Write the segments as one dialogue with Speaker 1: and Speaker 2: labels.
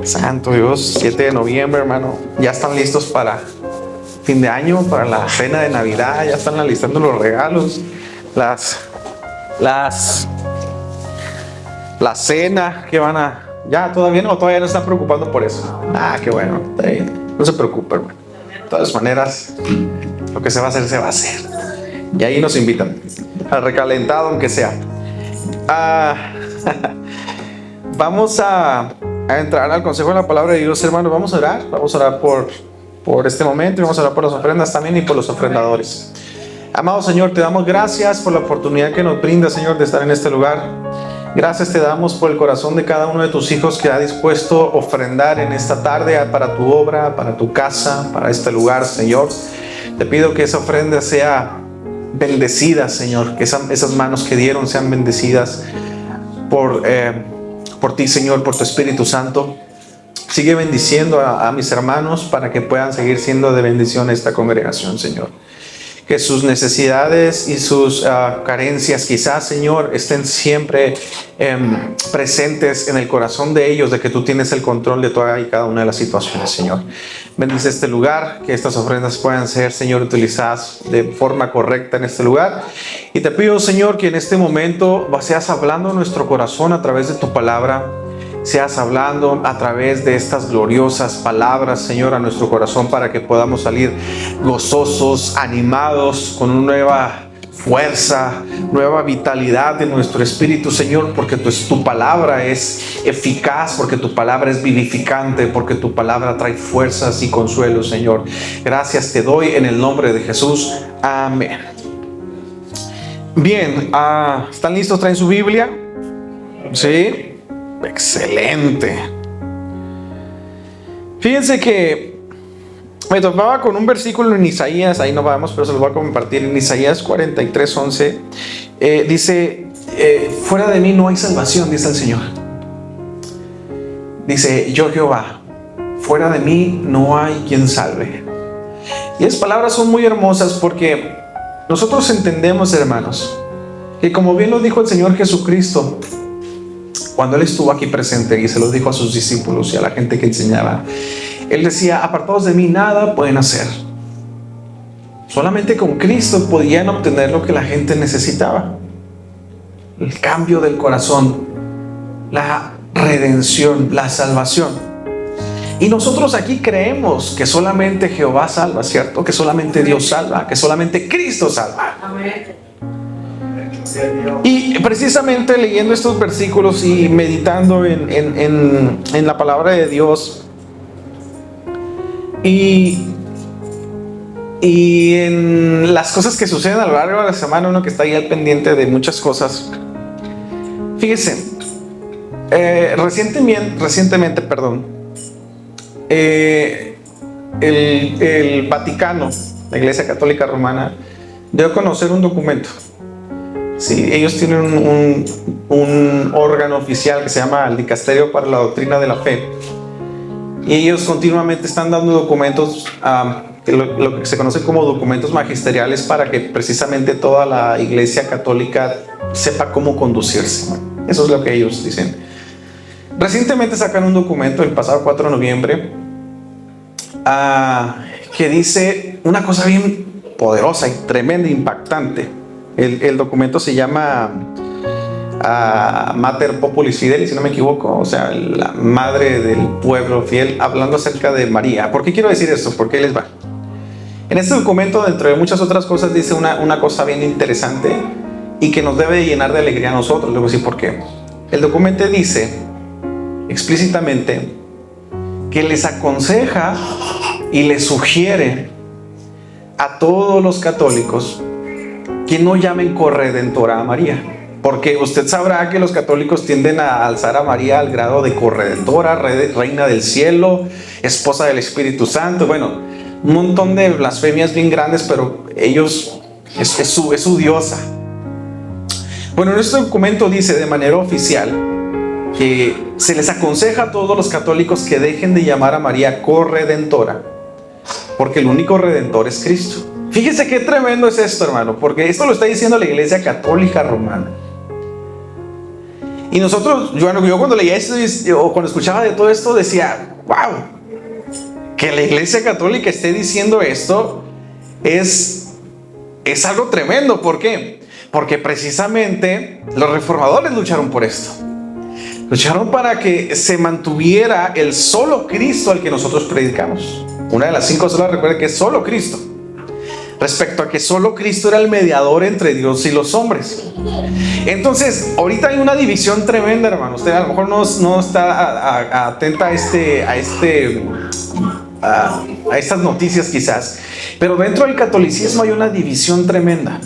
Speaker 1: Santo Dios, 7 de noviembre, hermano. Ya están listos para fin de año, para la cena de Navidad. Ya están alistando los regalos, la cena que van a... Ya, todavía no están preocupando por eso. Ah, qué bueno, está bien. No se preocupe, hermano. De todas maneras, lo que se va a hacer, se va a hacer. Y ahí nos invitan al recalentado, aunque sea. Vamos a entrar al consejo de la palabra de Dios, hermanos. Vamos a orar por este momento, y vamos a orar por las ofrendas también y por los ofrendadores. Amado Señor, te damos gracias por la oportunidad que nos brinda, Señor, de estar en este lugar. Gracias te damos por el corazón de cada uno de tus hijos que ha dispuesto a ofrendar en esta tarde para tu obra, para tu casa, para este lugar, Señor. Te pido que esa ofrenda sea bendecida, Señor, que esas manos que dieron sean bendecidas por ti, Señor, por tu Espíritu Santo. Sigue bendiciendo a mis hermanos para que puedan seguir siendo de bendición a esta congregación, Señor. Que sus necesidades y sus carencias quizás, Señor, estén siempre presentes en el corazón de ellos, de que tú tienes el control de toda y cada una de las situaciones, Señor. Bendice este lugar, que estas ofrendas puedan ser, Señor, utilizadas de forma correcta en este lugar. Y te pido, Señor, que en este momento seas hablando a nuestro corazón a través de tu palabra. Seas hablando a través de estas gloriosas palabras, Señor, a nuestro corazón, para que podamos salir gozosos, animados, con una nueva fuerza, nueva vitalidad de nuestro espíritu, Señor, porque tu palabra es eficaz, porque tu palabra es vivificante, porque tu palabra trae fuerzas y consuelo, Señor. Gracias te doy en el nombre de Jesús. Amén. Bien, ¿están listos? ¿Traen su Biblia? ¿Sí? Excelente. Fíjense que me topaba con un versículo en Isaías, ahí no vamos, pero se los voy a compartir. En Isaías 43:11 dice, fuera de mí no hay salvación, dice el Señor. Dice, yo Jehová, fuera de mí no hay quien salve. Y esas palabras son muy hermosas, porque nosotros entendemos, hermanos, que como bien lo dijo el Señor Jesucristo cuando Él estuvo aquí presente, y se lo dijo a sus discípulos y a la gente que enseñaba, Él decía, apartados de mí nada pueden hacer. Solamente con Cristo podían obtener lo que la gente necesitaba: el cambio del corazón, la redención, la salvación. Y nosotros aquí creemos que solamente Jehová salva, ¿cierto? Que solamente Dios salva, que solamente Cristo salva. Amén. Y precisamente leyendo estos versículos y meditando en la palabra de Dios y en las cosas que suceden a lo largo de la semana, uno que está ahí al pendiente de muchas cosas. Fíjense, recientemente, el Vaticano, la Iglesia Católica Romana, dio a conocer un documento. Sí, ellos tienen un órgano oficial que se llama el Dicasterio para la Doctrina de la Fe, y ellos continuamente están dando documentos, lo que se conoce como documentos magisteriales, para que precisamente toda la Iglesia Católica sepa cómo conducirse. Eso es lo que ellos dicen. Recientemente sacan un documento el pasado 4 de noviembre que dice una cosa bien poderosa y tremenda, impactante. El documento se llama Mater Populis Fidei, si no me equivoco, o sea, la madre del pueblo fiel, hablando acerca de María. ¿Por qué quiero decir esto? ¿Por qué les va? En este documento, dentro de muchas otras cosas, dice una cosa bien interesante y que nos debe llenar de alegría a nosotros. Luego sí, ¿por qué? El documento dice explícitamente que les aconseja y les sugiere a todos los católicos que no llamen corredentora a María, porque usted sabrá que los católicos tienden a alzar a María al grado de corredentora, reina del cielo, esposa del Espíritu Santo. Bueno, un montón de blasfemias bien grandes, pero ellos es su diosa. Bueno, en este documento dice de manera oficial que se les aconseja a todos los católicos que dejen de llamar a María corredentora, porque el único redentor es Cristo. Fíjese qué tremendo es esto, hermano, porque esto lo está diciendo la Iglesia Católica Romana. Y nosotros, yo cuando leía esto o cuando escuchaba de todo esto decía, wow, que la Iglesia Católica esté diciendo esto es algo tremendo. ¿Por qué? Porque precisamente los reformadores lucharon por esto. Lucharon para que se mantuviera el solo Cristo al que nosotros predicamos. Una de las 5 solas, recuerden que es solo Cristo. Respecto a que solo Cristo era el mediador entre Dios y los hombres. Entonces, ahorita hay una división tremenda, hermano. Usted a lo mejor no está atenta a estas noticias quizás. Pero dentro del catolicismo hay una división tremenda.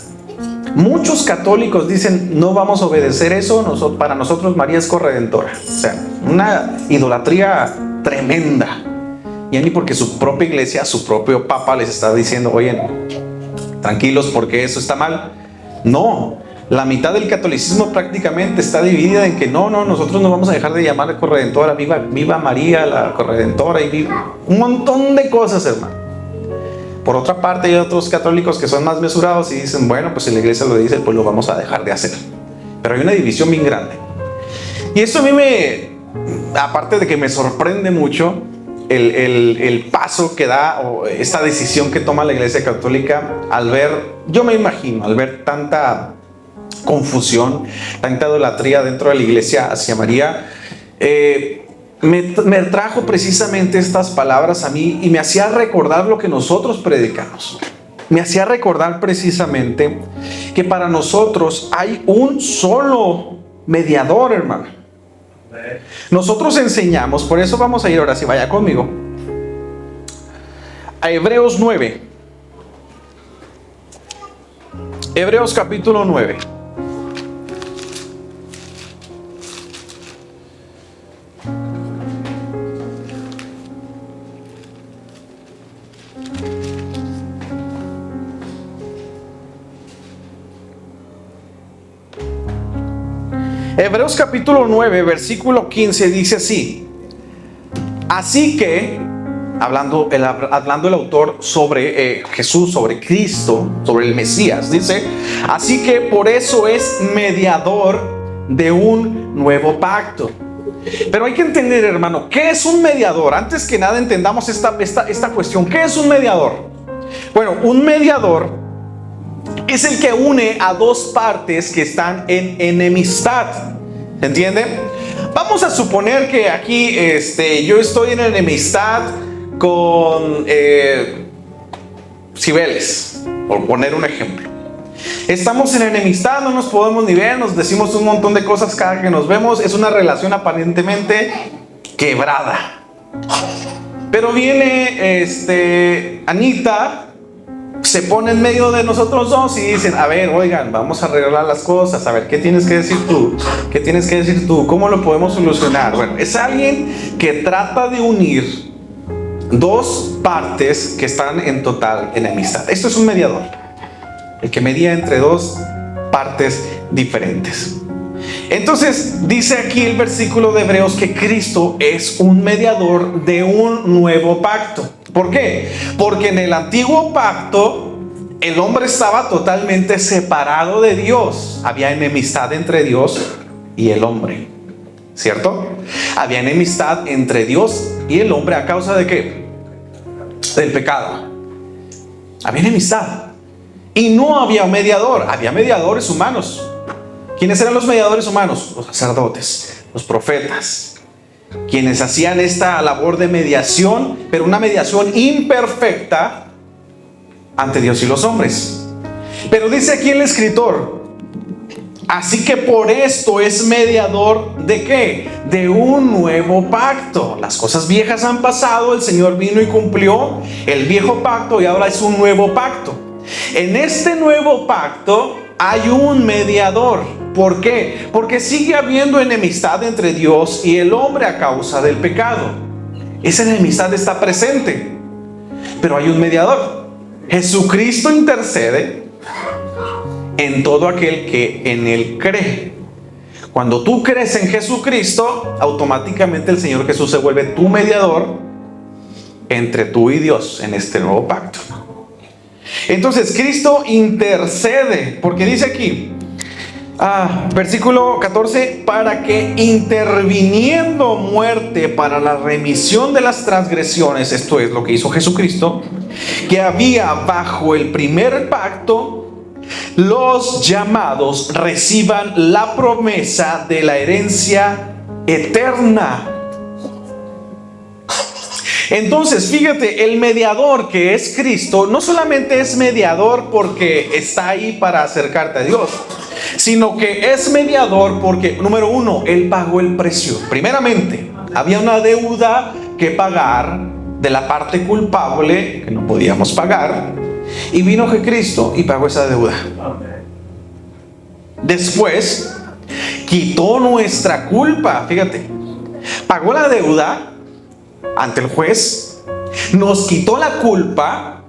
Speaker 1: Muchos católicos dicen, no vamos a obedecer eso, para nosotros María es corredentora. O sea, una idolatría tremenda. Ya ni porque su propia iglesia, su propio papa les está diciendo, oye, tranquilos porque eso está mal. No, la mitad del catolicismo prácticamente está dividida en que no, nosotros no vamos a dejar de llamarle corredentora, viva María la corredentora, y un montón de cosas, hermano. Por otra parte, hay otros católicos que son más mesurados y dicen, bueno, pues si la iglesia lo dice, pues lo vamos a dejar de hacer. Pero hay una división bien grande. Y esto a mí aparte de que me sorprende mucho, el paso que da, o esta decisión que toma la Iglesia Católica al ver, yo me imagino, al ver tanta confusión, tanta idolatría dentro de la iglesia hacia María, me trajo precisamente estas palabras a mí y me hacía recordar lo que nosotros predicamos. Me hacía recordar precisamente que para nosotros hay un solo mediador, hermano. Nosotros enseñamos, por eso vamos a ir ahora, si vaya conmigo, a Hebreos 9. Hebreos capítulo 9. Hebreos capítulo 9, versículo 15 dice así. Así que, hablando el autor sobre Jesús, sobre Cristo, sobre el Mesías, dice, así que por eso es mediador de un nuevo pacto. Pero hay que entender, hermano, ¿qué es un mediador? Antes que nada entendamos esta cuestión. ¿Qué es un mediador? Bueno, un mediador es el que une a dos partes que están en enemistad. ¿Se entiende? Vamos a suponer que aquí yo estoy en enemistad con Cibeles, por poner un ejemplo. Estamos en enemistad, no nos podemos ni ver, nos decimos un montón de cosas cada que nos vemos. Es una aparentemente quebrada. Pero viene Anita, se pone en medio de nosotros dos y dicen, a ver, oigan, vamos a arreglar las cosas, a ver, ¿qué tienes que decir tú? ¿Qué tienes que decir tú? ¿Cómo lo podemos solucionar? Bueno, es alguien que trata de unir dos partes que están en total enemistad. Esto es un mediador, el que media entre dos partes diferentes. Entonces, dice aquí el versículo de Hebreos que Cristo es un mediador de un nuevo pacto. ¿Por qué? Porque en el antiguo pacto el hombre estaba totalmente separado de Dios. Había enemistad entre Dios y el hombre, ¿cierto? Había enemistad entre Dios y el hombre a causa de ¿qué? Del pecado. Había enemistad. Y no había mediador, había mediadores humanos. ¿Quiénes eran los mediadores humanos? Los sacerdotes, los profetas, quienes hacían esta labor de mediación, pero una mediación imperfecta ante Dios y los hombres. Pero dice aquí el escritor, así que por esto es mediador ¿de qué? De un nuevo pacto. Las cosas viejas han pasado, el Señor vino y cumplió el viejo pacto y ahora es un nuevo pacto. En este nuevo pacto hay un mediador. ¿Por qué? Porque sigue habiendo enemistad entre Dios y el hombre a causa del pecado. Esa enemistad está presente, pero hay un mediador. Jesucristo intercede en todo aquel que en Él cree. Cuando tú crees en Jesucristo, automáticamente el Señor Jesús se vuelve tu mediador entre tú y Dios en este nuevo pacto. Entonces Cristo intercede, porque dice aquí, Versículo 14, para que interviniendo muerte para la remisión de las transgresiones, esto es lo que hizo Jesucristo, que había bajo el primer pacto, los llamados reciban la promesa de la herencia eterna. Entonces, fíjate, el mediador que es Cristo, no solamente es mediador porque está ahí para acercarte a Dios, sino que es mediador porque, número uno, Él pagó el precio. Primeramente, había una deuda que pagar de la parte culpable que no podíamos pagar, y vino Jesucristo y pagó esa deuda. Después, quitó nuestra culpa, fíjate, pagó la deuda ante el juez, nos quitó la culpa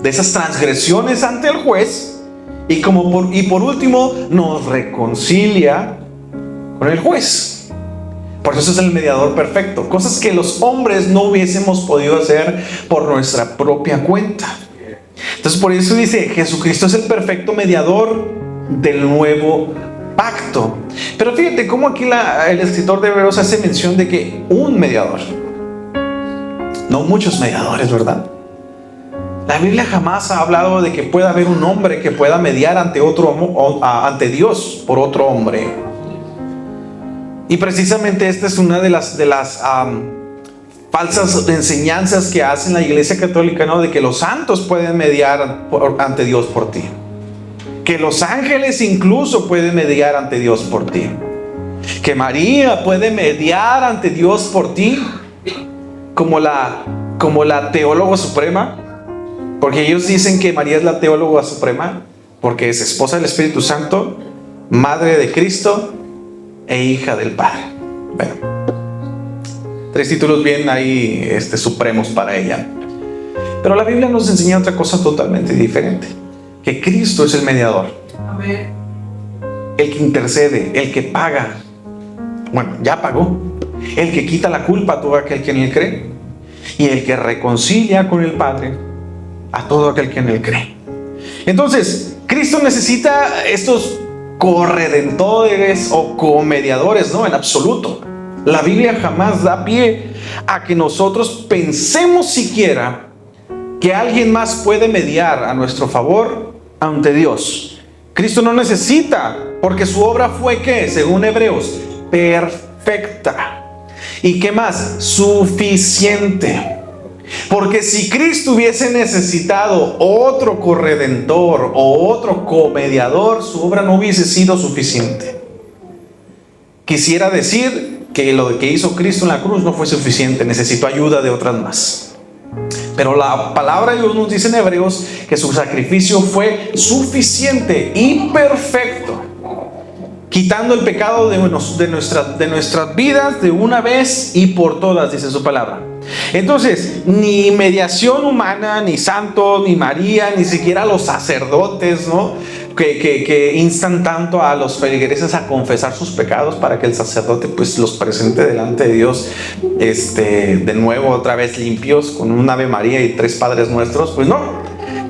Speaker 1: de esas transgresiones ante el juez, y por último nos reconcilia con el juez. Por eso es el mediador perfecto, cosas que los hombres no hubiésemos podido hacer por nuestra propia cuenta. Entonces por eso dice, Jesucristo es el perfecto mediador del nuevo pacto. Pero fíjate cómo aquí el escritor de Hebreos hace mención de que un mediador, no muchos mediadores, ¿verdad? La Biblia jamás ha hablado de que pueda haber un hombre que pueda mediar ante Dios por otro hombre. Y precisamente esta es una de las falsas enseñanzas que hace la Iglesia Católica, ¿no? De que los santos pueden mediar ante Dios por ti, que los ángeles incluso pueden mediar ante Dios por ti, que María puede mediar ante Dios por ti, como la teóloga suprema, porque ellos dicen que María es la teóloga suprema porque es esposa del Espíritu Santo, madre de Cristo e hija del Padre. Bueno, 3 títulos bien ahí supremos para ella. Pero la Biblia nos enseña otra cosa totalmente diferente, que Cristo es el mediador. Amén. El que intercede, el que paga. Bueno, ya pagó. El que quita la culpa a todo aquel que en él cree, y el que reconcilia con el Padre a todo aquel que en él cree. Entonces, Cristo necesita estos corredentores o comediadores, no, en absoluto. La Biblia jamás da pie a que nosotros pensemos siquiera que alguien más puede mediar a nuestro favor ante Dios. Cristo no necesita, porque su obra fue, ¿qué? Según Hebreos, perfecta. ¿Y qué más? Suficiente. Porque si Cristo hubiese necesitado otro corredentor o otro comediador, su obra no hubiese sido suficiente. Quisiera decir que lo que hizo Cristo en la cruz no fue suficiente, necesitó ayuda de otras más. Pero la palabra de Dios nos dice en Hebreos que su sacrificio fue suficiente y perfecto, quitando el pecado de nuestras vidas de una vez y por todas, dice su palabra. Entonces, ni mediación humana, ni santos, ni María, ni siquiera los sacerdotes, ¿no? Que instan tanto a los feligreses a confesar sus pecados para que el sacerdote pues los presente delante de Dios de nuevo, otra vez limpios, con un Ave María y 3 Padres Nuestros. Pues no,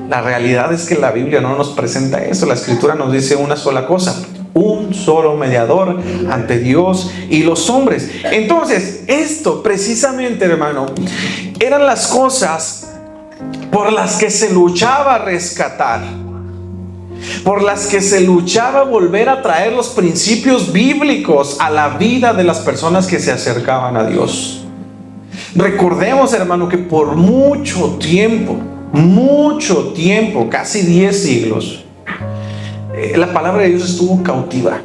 Speaker 1: la realidad es que la Biblia no nos presenta eso. La Escritura nos dice una sola cosa: un solo mediador ante Dios y los hombres. Entonces, esto precisamente, hermano, eran las cosas por las que se luchaba a rescatar, por las que se luchaba a volver a traer los principios bíblicos a la vida de las personas que se acercaban a Dios. Recordemos, hermano, que por mucho tiempo, casi 10 siglos, la palabra de Dios estuvo cautiva.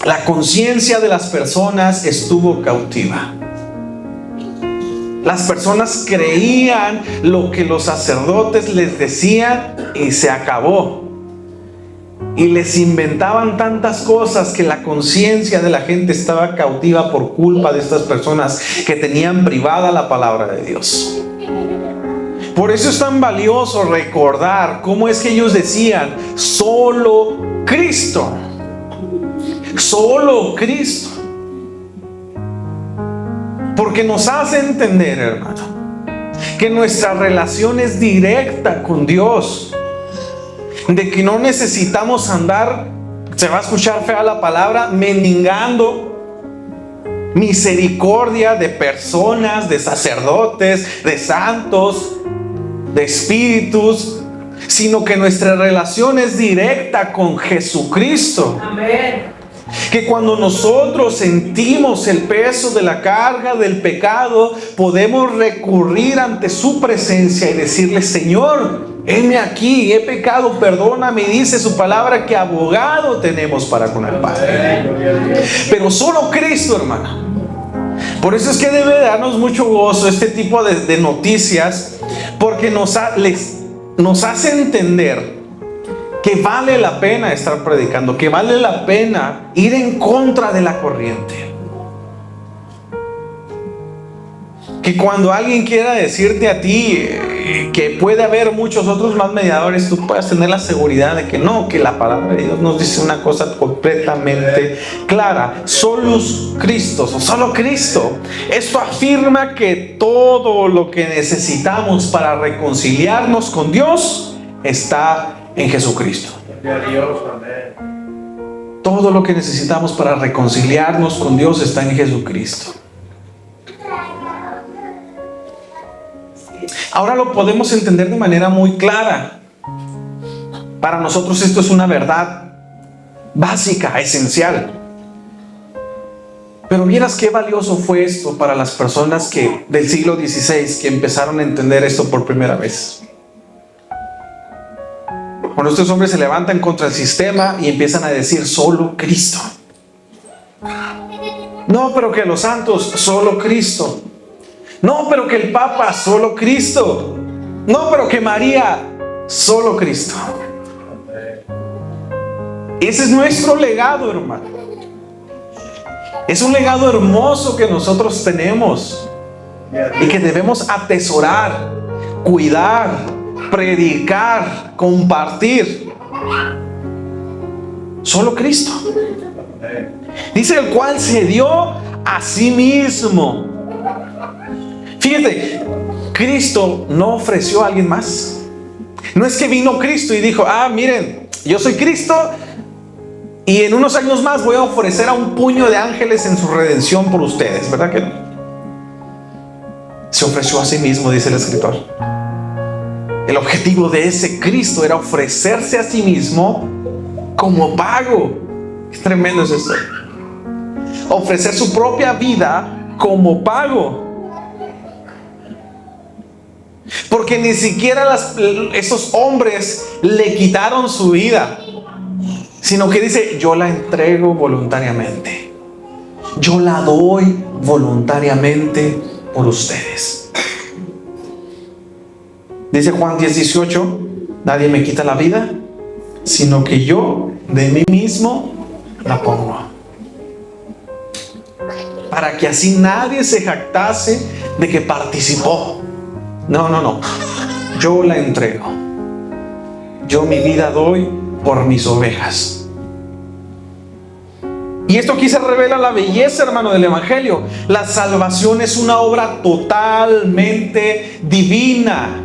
Speaker 1: La conciencia de las personas estuvo cautiva. Las personas creían lo que los sacerdotes les decían y se acabó. Y les inventaban tantas cosas que la conciencia de la gente estaba cautiva por culpa de estas personas que tenían privada la palabra de Dios. Por eso es tan valioso recordar cómo es que ellos decían: solo Cristo, solo Cristo. Porque nos hace entender, hermano, que nuestra relación es directa con Dios, de que no necesitamos andar Se va a escuchar fea la palabra, mendigando misericordia de personas, de sacerdotes, de santos, de espíritus, sino que nuestra relación es directa con Jesucristo.
Speaker 2: Amén.
Speaker 1: Que cuando nosotros sentimos el peso de la carga del pecado, podemos recurrir ante su presencia y decirle: Señor, heme aquí, he pecado, perdóname. Y dice su palabra que abogado tenemos para con el Padre. Pero solo Cristo, hermano. Por eso es que debe darnos mucho gozo este tipo de noticias, porque nos hace entender que vale la pena estar predicando, que vale la pena ir en contra de la corriente. Que cuando alguien quiera decirte a ti que puede haber muchos otros más mediadores, tú puedas tener la seguridad de que no, que la palabra de Dios nos dice una cosa completamente clara: solus Christus, o solo Cristo. Esto afirma que todo lo que necesitamos para reconciliarnos con Dios está en Jesucristo. Todo lo que necesitamos para reconciliarnos con Dios está en Jesucristo. Ahora lo podemos entender de manera muy clara. Para nosotros esto es una verdad básica, esencial. Pero vieras qué valioso fue esto para las personas del siglo XVI que empezaron a entender esto por primera vez. Cuando estos hombres se levantan contra el sistema y empiezan a decir: solo Cristo. No, pero que los santos, solo Cristo. No, pero que el Papa, solo Cristo. No, pero que María, solo Cristo. Ese es nuestro legado, hermano. Es un legado hermoso que nosotros tenemos y que debemos atesorar, cuidar, predicar, compartir. Solo Cristo. Dice: el cual se dio a sí mismo. Fíjate, Cristo no ofreció a alguien más. No es que vino Cristo y dijo: miren, yo soy Cristo y en unos años más voy a ofrecer a un puño de ángeles en su redención por ustedes. ¿Verdad que no? Se ofreció a sí mismo, dice el escritor. El objetivo de ese Cristo era ofrecerse a sí mismo como pago. Qué tremendo es esto. Ofrecer su propia vida como pago. Porque ni siquiera esos hombres le quitaron su vida, sino que dice: yo la entrego voluntariamente. Yo la doy voluntariamente por ustedes. Dice Juan 10:18: nadie me quita la vida, sino que yo de mí mismo la pongo. Para que así nadie se jactase de que participó. No. Yo la entrego. Yo mi vida doy por mis ovejas. Y esto aquí se revela la belleza, hermano, del Evangelio. La salvación es una obra totalmente divina.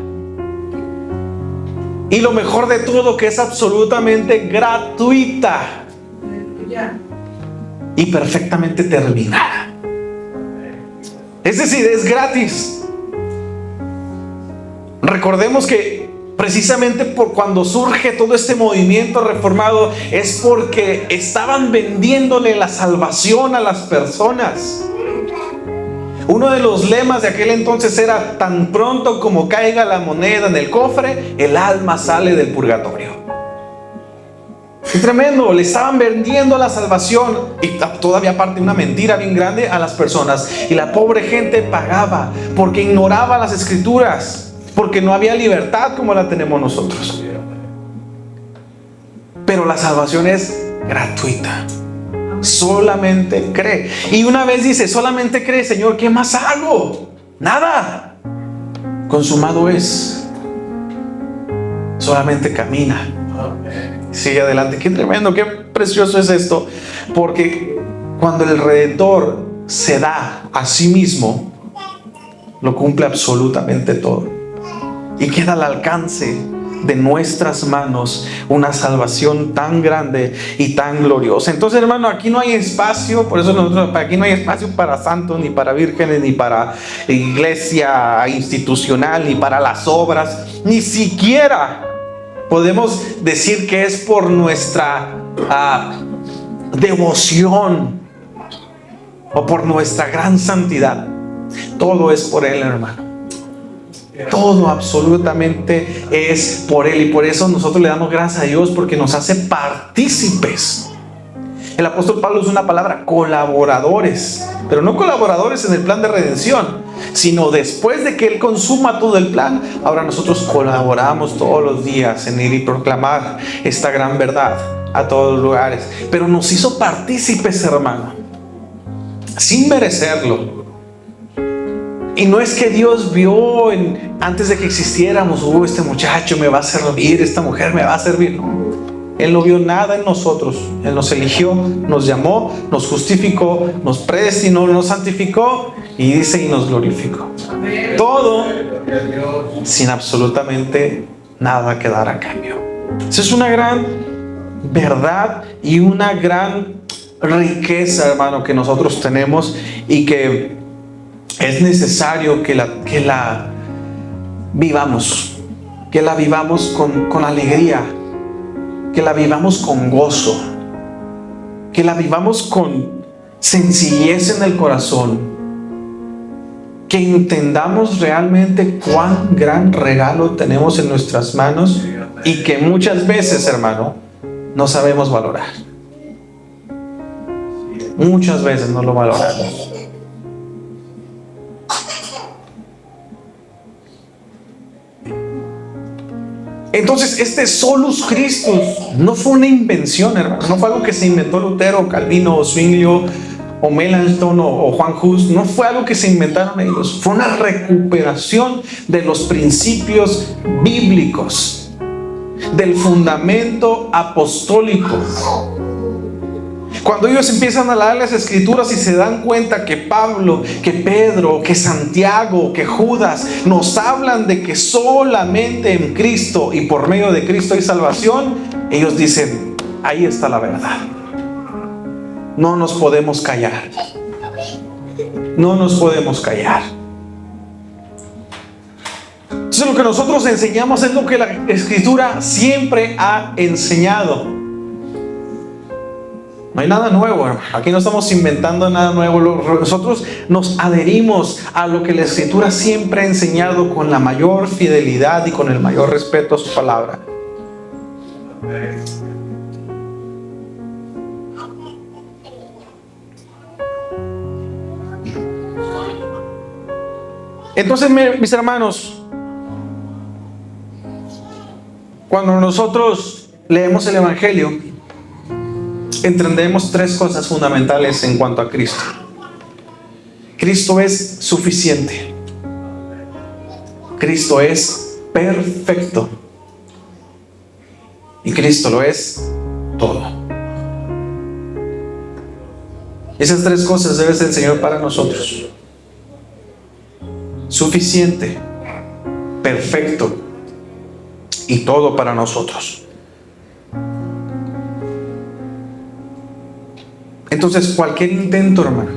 Speaker 1: Y lo mejor de todo, que es absolutamente gratuita y perfectamente terminada. Es decir, es gratis. Recordemos que precisamente por cuando surge todo este movimiento reformado es porque estaban vendiéndole la salvación a las personas. Uno de los lemas de aquel entonces era: tan pronto como caiga la moneda en el cofre, el alma sale del purgatorio. Es tremendo, le estaban vendiendo la salvación, y todavía aparte una mentira bien grande, a las personas. Y la pobre gente pagaba porque ignoraba las escrituras, porque no había libertad como la tenemos nosotros. Pero la salvación es gratuita. Solamente cree. Y una vez dice: solamente cree, Señor, ¿qué más hago? Nada. Consumado es. Solamente camina. Sigue adelante. Qué tremendo, qué precioso es esto. Porque cuando el Redentor se da a sí mismo, lo cumple absolutamente todo. Y queda al alcance de nuestras manos una salvación tan grande y tan gloriosa. Entonces, hermano, aquí no hay espacio, por eso aquí no hay espacio para santos, ni para vírgenes, ni para iglesia institucional, ni para las obras, ni siquiera podemos decir que es por nuestra devoción o por nuestra gran santidad. Todo es por Él, hermano. Todo absolutamente es por Él, y por eso nosotros le damos gracias a Dios, porque nos hace partícipes. El apóstol Pablo usa una palabra, colaboradores, pero no colaboradores en el plan de redención, sino después de que Él consuma todo el plan, ahora nosotros colaboramos todos los días en ir y proclamar esta gran verdad a todos los lugares. Pero nos hizo partícipes, hermano, sin merecerlo. Y no es que Dios vio antes de que existiéramos, este muchacho me va a servir, esta mujer me va a servir. No, Él no vio nada en nosotros. Él nos eligió, nos llamó, nos justificó, nos predestinó, nos santificó y dice, y nos glorificó. Todo sin absolutamente nada que dar a cambio. Esa es una gran verdad y una gran riqueza, hermano, que nosotros tenemos, y que es necesario que la vivamos, con alegría, que la vivamos con gozo, que la vivamos con sencillez en el corazón, que entendamos realmente cuán gran regalo tenemos en nuestras manos, y que muchas veces, hermano, no sabemos valorar. Muchas veces no lo valoramos. Entonces, este solus Christus no fue una invención, hermano. No fue algo que se inventó Lutero, Calvino, o Zwinglio, o Melanchthon, o Juan Hus. No fue algo que se inventaron ellos. Fue una recuperación de los principios bíblicos, del fundamento apostólico. Cuando ellos empiezan a leer las escrituras y se dan cuenta que Pablo, que Pedro, que Santiago, que Judas nos hablan de que solamente en Cristo y por medio de Cristo hay salvación, ellos dicen, ahí está la verdad. No nos podemos callar. No nos podemos callar. Entonces, lo que nosotros enseñamos es lo que la escritura siempre ha enseñado. No hay nada nuevo, hermano. Aquí no estamos inventando nada nuevo. Nosotros nos adherimos a lo que la escritura siempre ha enseñado con la mayor fidelidad y con el mayor respeto a su palabra. Entonces, mis hermanos, cuando nosotros leemos el Evangelio, entendemos tres cosas fundamentales en cuanto a Cristo. Cristo es suficiente. Cristo es perfecto. Y Cristo lo es todo. Esas tres cosas debe ser el Señor para nosotros. Suficiente, perfecto y todo para nosotros. Entonces, cualquier intento, hermano,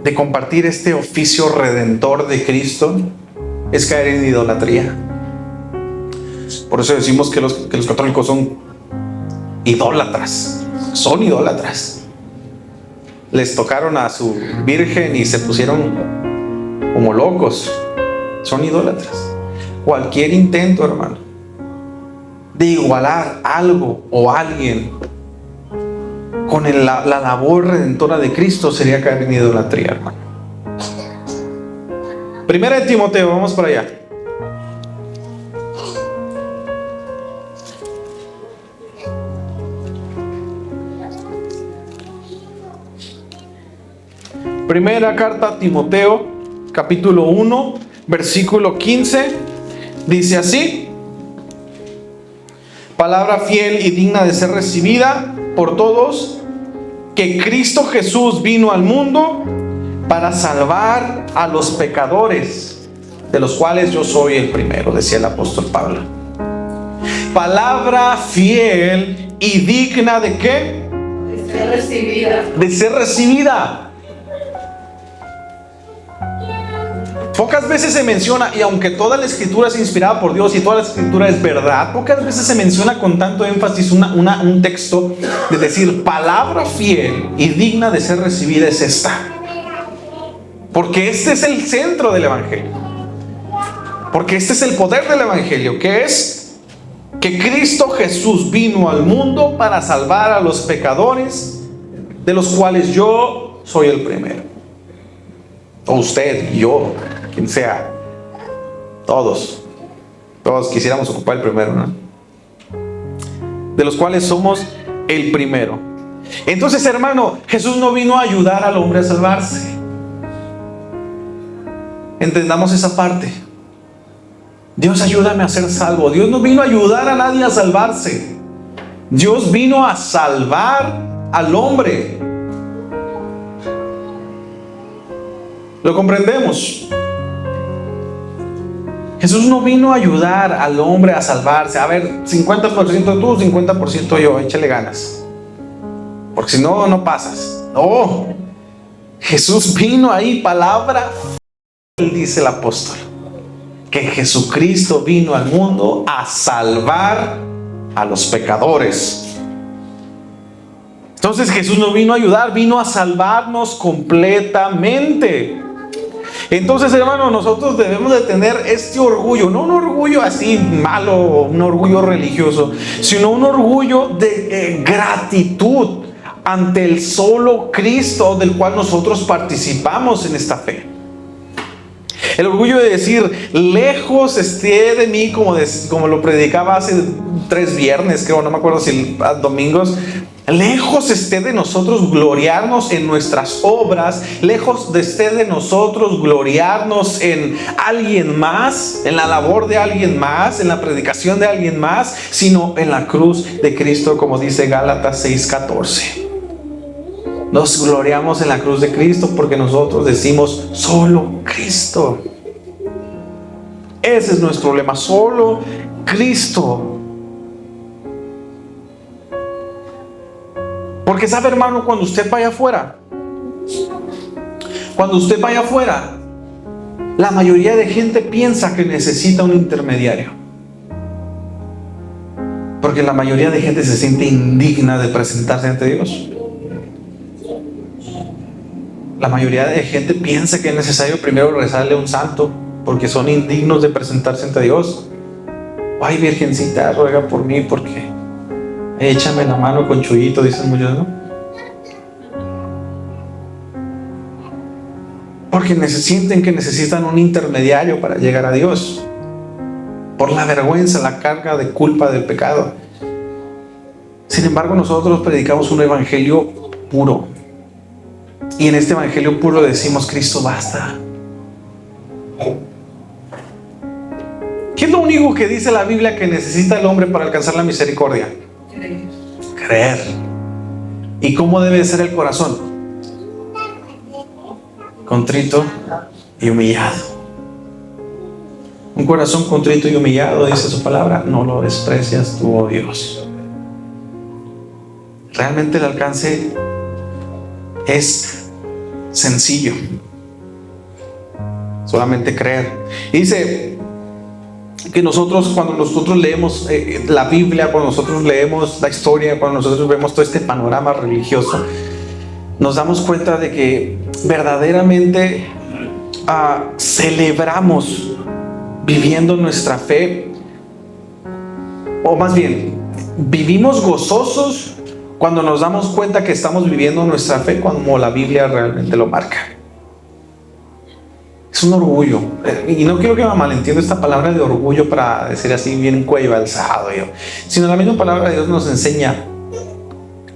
Speaker 1: de compartir este oficio redentor de Cristo es caer en idolatría. Por eso decimos que los católicos son idólatras. Son idólatras. Les tocaron a su virgen y se pusieron como locos. Son idólatras. Cualquier intento, hermano, de igualar algo o alguien con la labor redentora de Cristo sería caer en idolatría, hermano. Primera de Timoteo, vamos para allá. Primera carta a Timoteo, capítulo 1, versículo 15, dice así: palabra fiel y digna de ser recibida por todos, que Cristo Jesús vino al mundo para salvar a los pecadores, de los cuales yo soy el primero, decía el apóstol Pablo. Palabra fiel y digna ¿de qué?
Speaker 2: De ser recibida.
Speaker 1: De ser recibida. Pocas veces se menciona, y aunque toda la escritura es inspirada por Dios y toda la escritura es verdad, pocas veces se menciona con tanto énfasis un texto de decir palabra fiel y digna de ser recibida es esta. Porque este es el centro del evangelio. Porque este es el poder del evangelio, que es que Cristo Jesús vino al mundo para salvar a los pecadores, de los cuales yo soy el primero. O usted, yo, quien sea, todos quisiéramos ocupar el primero, ¿no? De los cuales somos el primero. Entonces, hermano, Jesús no vino a ayudar al hombre a salvarse. Entendamos esa parte. Dios, ayúdame a ser salvo. Dios no vino a ayudar a nadie a salvarse. Dios vino a salvar al hombre. ¿Lo comprendemos? Jesús no vino a ayudar al hombre a salvarse. A ver, 50% tú, 50% yo, échale ganas. Porque si no, no pasas. No. Jesús vino ahí, palabra, dice el apóstol, que Jesucristo vino al mundo a salvar a los pecadores. Entonces Jesús no vino a ayudar, vino a salvarnos completamente. Entonces, hermano, nosotros debemos de tener este orgullo, no un orgullo así malo, un orgullo religioso, sino un orgullo de gratitud ante el solo Cristo del cual nosotros participamos en esta fe. El orgullo de decir, lejos esté de mí, como lo predicaba hace 3 viernes, creo, no me acuerdo si domingos. Lejos esté de nosotros gloriarnos en nuestras obras, lejos esté de nosotros gloriarnos en alguien más, en la labor de alguien más, en la predicación de alguien más, sino en la cruz de Cristo, como dice Gálatas 6:14. Nos gloriamos en la cruz de Cristo porque nosotros decimos solo Cristo. Ese es nuestro lema, solo Cristo. Porque sabe, hermano, cuando usted vaya afuera, la mayoría de gente piensa que necesita un intermediario. Porque la mayoría de gente se siente indigna de presentarse ante Dios. La mayoría de gente piensa que es necesario primero rezarle a un santo, porque son indignos de presentarse ante Dios. Ay, virgencita, ruega por mí, porque échame la mano con Chuyito, dicen muchos, ¿no? Porque sienten que necesitan un intermediario para llegar a Dios, por la vergüenza, la carga de culpa del pecado. Sin embargo, nosotros predicamos un evangelio puro. Y en este evangelio puro decimos, Cristo basta. ¿Qué es lo único que dice la Biblia que necesita el hombre para alcanzar la misericordia? Creer. ¿Y cómo debe ser el corazón? Contrito y humillado. Un corazón contrito y humillado, dice su palabra, no lo desprecias tú, oh Dios. Realmente el alcance es sencillo. Solamente creer. Y dice que cuando nosotros leemos la Biblia, cuando nosotros leemos la historia, cuando nosotros vemos todo este panorama religioso, nos damos cuenta de que verdaderamente celebramos viviendo nuestra fe, o más bien, vivimos gozosos cuando nos damos cuenta que estamos viviendo nuestra fe como la Biblia realmente lo marca. Es un orgullo, y no quiero que me malentienda esta palabra de orgullo para decir así bien cuello alzado, sino la misma palabra de Dios nos enseña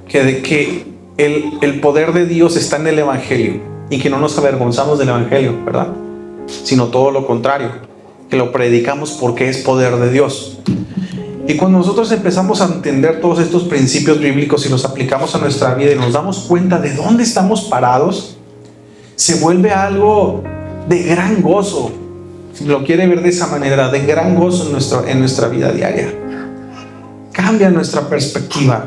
Speaker 1: que el poder de Dios está en el evangelio y que no nos avergonzamos del evangelio, ¿verdad? Sino todo lo contrario, que lo predicamos porque es poder de Dios. Y cuando nosotros empezamos a entender todos estos principios bíblicos y los aplicamos a nuestra vida y nos damos cuenta de dónde estamos parados, se vuelve algo de gran gozo. lo quiere ver de esa manera, de gran gozo en nuestra vida diaria. Cambia nuestra perspectiva,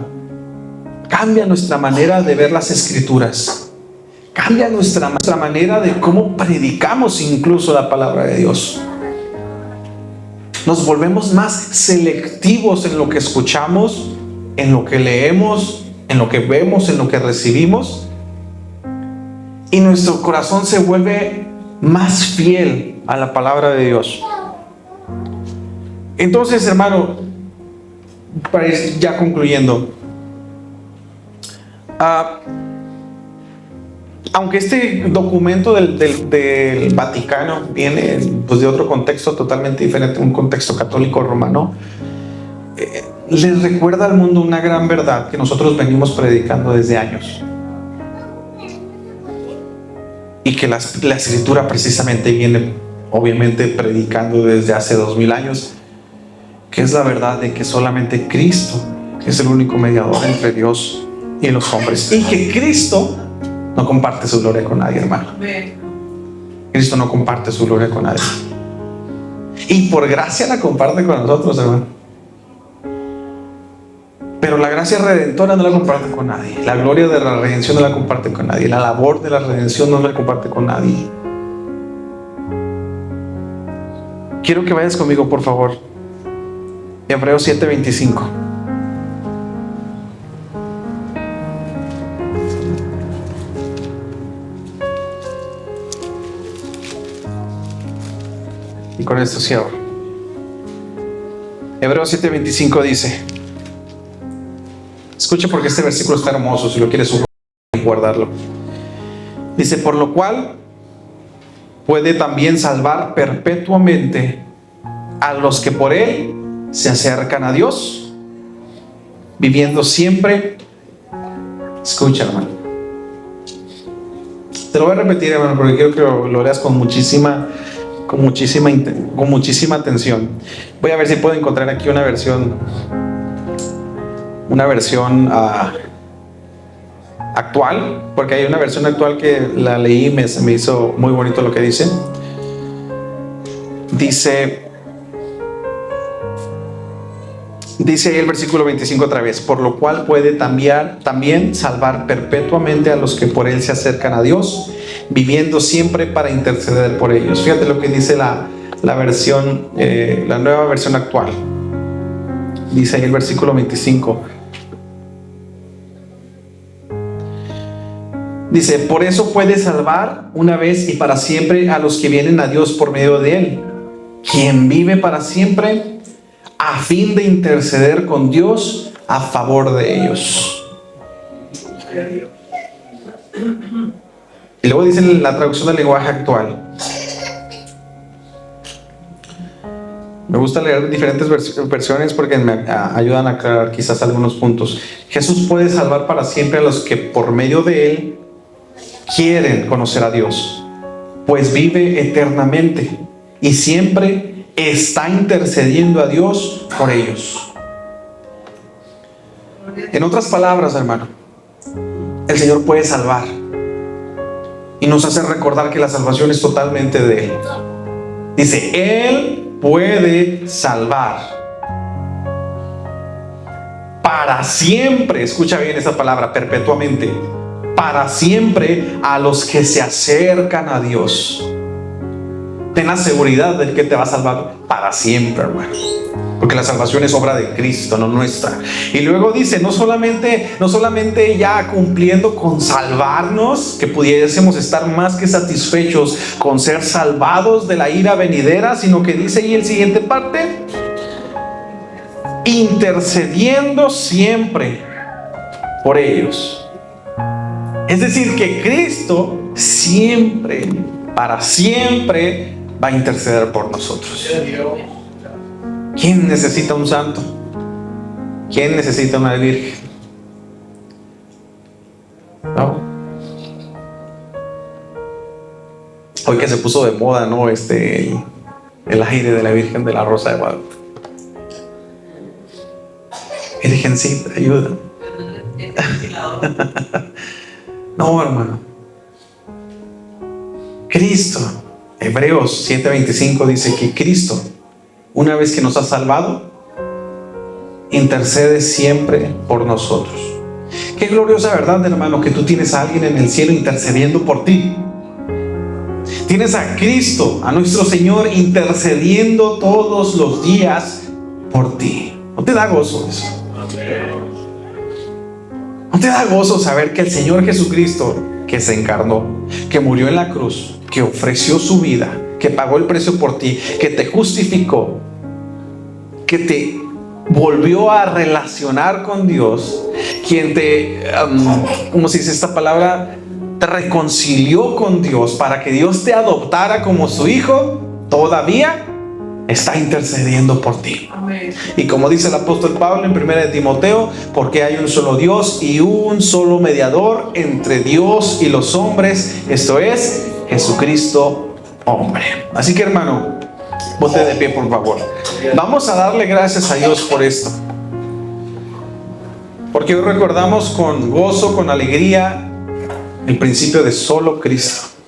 Speaker 1: cambia nuestra manera de ver las Escrituras, cambia nuestra manera de cómo predicamos incluso la palabra de Dios. Nos volvemos más selectivos en lo que escuchamos, en lo que leemos, en lo que vemos, en lo que recibimos, y nuestro corazón se vuelve más fiel a la palabra de Dios. Entonces, hermano, para ir ya concluyendo, aunque este documento del Vaticano viene pues de otro contexto totalmente diferente, un contexto católico romano, les recuerda al mundo una gran verdad que nosotros venimos predicando desde años, y que la Escritura precisamente viene obviamente predicando desde hace 2000 años, que es la verdad de que solamente Cristo es el único mediador entre Dios y los hombres, y que Cristo no comparte su gloria con nadie, hermano. Cristo no comparte su gloria con nadie, y por gracia la comparte con nosotros, hermano. Pero la gracia redentora no la comparte con nadie, la gloria de la redención no la comparte con nadie, la labor de la redención no la comparte con nadie. Quiero que vayas conmigo, por favor, Hebreos 7:25. Y con esto cierro. Hebreos 7:25 dice, escucha porque este versículo está hermoso, si lo quieres guardarlo. Dice, por lo cual puede también salvar perpetuamente a los que por él se acercan a Dios, viviendo siempre. Escucha, hermano, te lo voy a repetir, hermano, porque quiero que lo leas con muchísima atención. Voy a ver si puedo encontrar aquí una versión actual, porque hay una versión actual que la leí y se me hizo muy bonito lo que dice. Dice ahí el versículo 25 otra vez, por lo cual puede también salvar perpetuamente a los que por él se acercan a Dios, viviendo siempre para interceder por ellos. Fíjate lo que dice la nueva versión actual. Dice ahí el versículo 25. Dice, por eso puede salvar una vez y para siempre a los que vienen a Dios por medio de él, quien vive para siempre, a fin de interceder con Dios a favor de ellos. Y luego dice en la traducción del lenguaje actual. Me gusta leer diferentes versiones porque me ayudan a aclarar quizás algunos puntos. Jesús puede salvar para siempre a los que por medio de él quieren conocer a Dios, pues vive eternamente y siempre está intercediendo a Dios por ellos. En otras palabras, hermano, el Señor puede salvar y nos hace recordar que la salvación es totalmente de él. Dice, él puede salvar para siempre, escucha bien esa palabra, perpetuamente, para siempre a los que se acercan a Dios. Ten la seguridad de que te va a salvar para siempre, hermano, porque la salvación es obra de Cristo, no nuestra. Y luego dice, no solamente ya cumpliendo con salvarnos, que pudiésemos estar más que satisfechos con ser salvados de la ira venidera, sino que dice ahí en la siguiente parte, intercediendo siempre por ellos. Es decir, que Cristo siempre, para siempre, va a interceder por nosotros. ¿Quién necesita un santo? ¿Quién necesita una virgen? ¿No? Hoy que se puso de moda, ¿no? El aire de la Virgen de la Rosa de Guadalupe. Virgencita, ayuda. No, hermano. Cristo Hebreos 7:25 dice que Cristo, una vez que nos ha salvado, intercede siempre por nosotros. Qué gloriosa verdad, hermano, que tú tienes a alguien en el cielo intercediendo por ti. Tienes a Cristo, a nuestro Señor, intercediendo todos los días por ti. ¿No te da gozo eso? ¿No te da gozo saber que el Señor Jesucristo, que se encarnó, que murió en la cruz, que ofreció su vida, que pagó el precio por ti, que te justificó, que te volvió a relacionar con Dios, quien te, ¿cómo se dice esta palabra? Te reconcilió con Dios para que Dios te adoptara como su hijo, todavía está intercediendo por ti.
Speaker 2: Amén.
Speaker 1: Y como dice el apóstol Pablo en 1 de Timoteo, porque hay un solo Dios y un solo mediador entre Dios y los hombres, esto es Jesucristo hombre. Así que, hermano, ponte de pie, por favor. Vamos a darle gracias a Dios por esto, porque hoy recordamos con gozo, con alegría, el principio de solo Cristo.